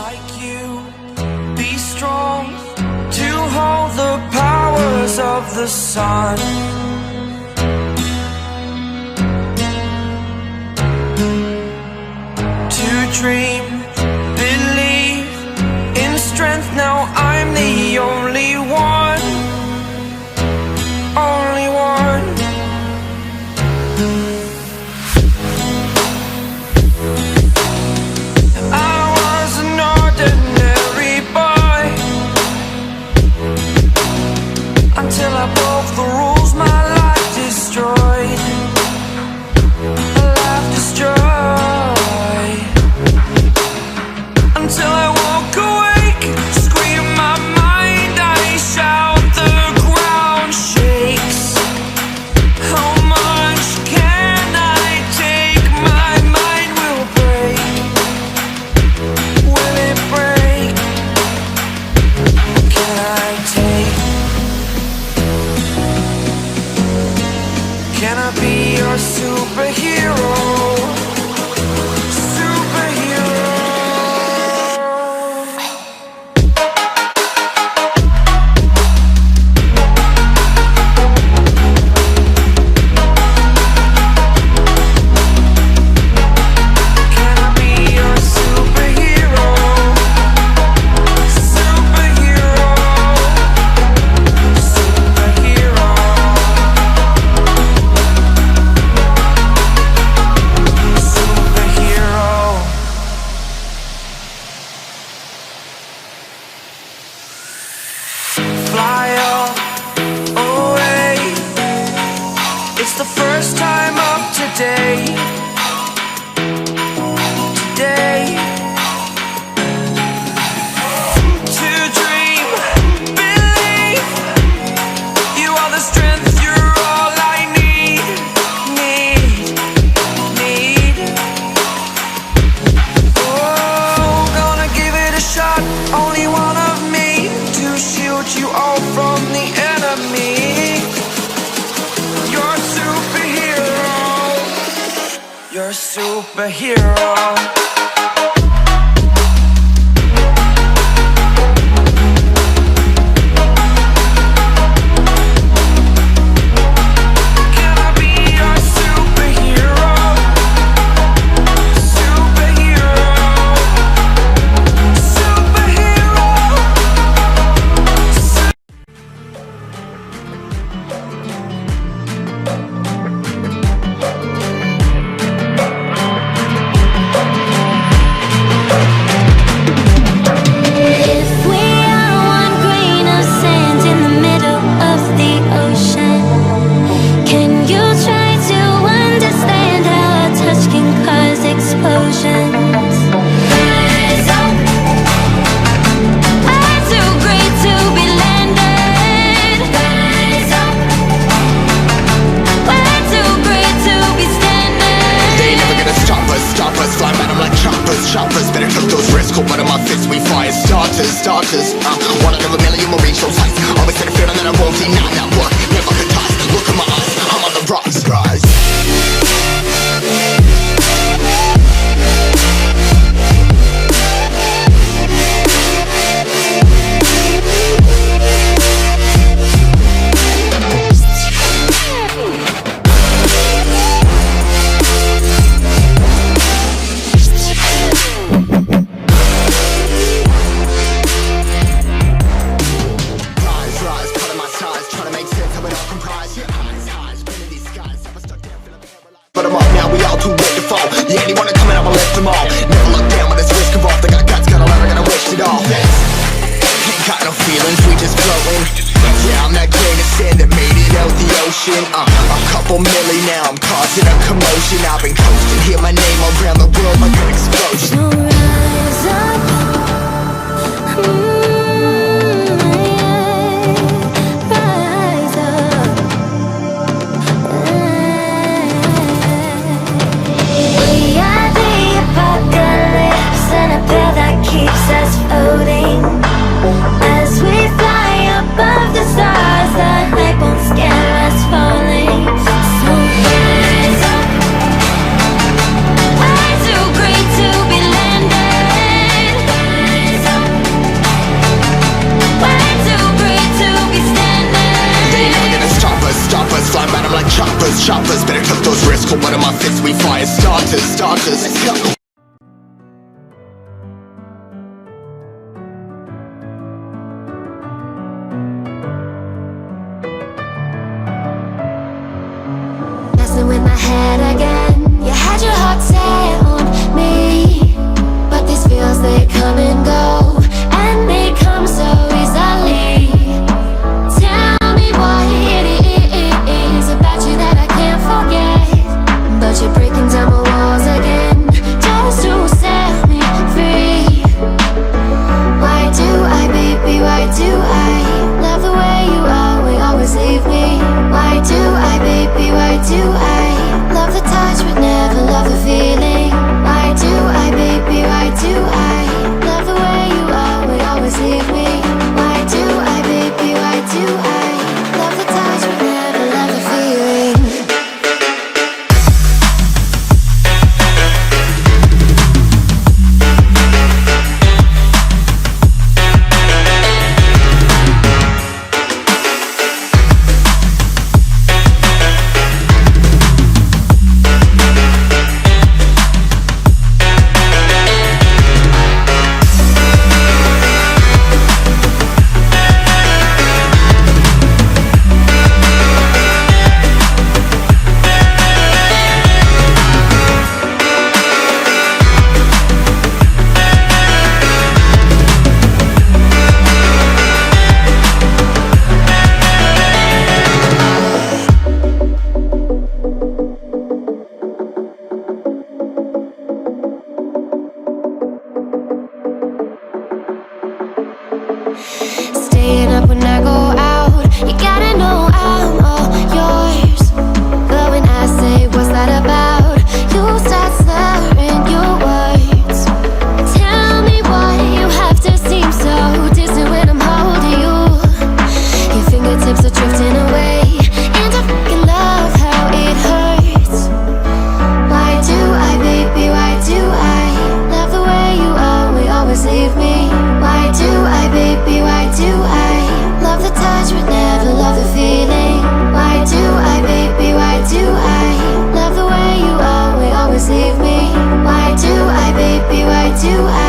like you, be strong to hold the powers of the sun. To dream, believe in strength. Now I'm the only one, only one. I was an ordinary boy until I broke the rules. My life destroyed, a life destroyed. Until I woke awake, scream my mind, I shout, the ground shakes. How much can I take? My mind will break. Will it break? Can I take? Can I be your superhero? Fly away. It's the first time of today. Today. To dream, believe. You are the strength, you're all I need. Oh, gonna give it a shot. Only one of me to shield you all from the enemy. You're a superhero. You're a superhero. Can I be your superhero? Superhero. Superhero. Choppers, better took those risks. Cold blood in my fists, we fire starters. One out of a million will reach those heights. Always had a feeling that I won't deny that work. Never could toss. Look in my eyes, I'm on the rocks. Rise. But I'm up now, we all too late to fall. Yeah, anyone coming up, I left them all. Never look down when there's risk involved. I got guts, got a lever, gotta waste it all. Ain't got no feelings, we just floating. Yeah, I'm that grain of sand that made it out the ocean. A couple milli now, I'm causing a commotion. I've been coasting, hear my name around the world like an explosion. So rise up. Rise up. We are the apocalypse, and a pill that keeps us floating. As we fly above the stars, the light won't scare us falling. So rise up. We're too great to do I